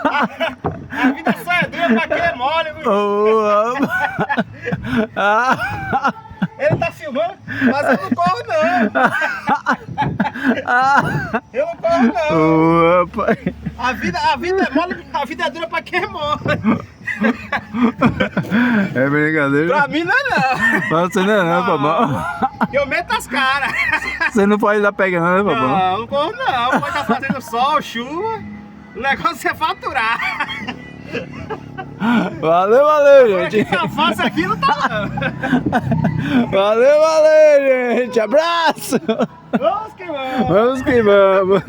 A vida só é dura pra quem é mole, viu? Ele tá filmando, mas eu não corro não. Eu não corro não. Opa. A vida é mole, a vida é dura pra quem é mole. É brincadeira? Pra mim não é não. Pra você não é não, Fabão. Eu meto as caras. Você não pode dar pegando, né, Fabão? Não, não corro não. Pode estar fazendo sol, chuva. O negócio é faturar. Valeu, gente. Aqui tá fácil, aqui não tá não. Valeu, gente. Abraço. Vamos que vamos. Vamos que vamos.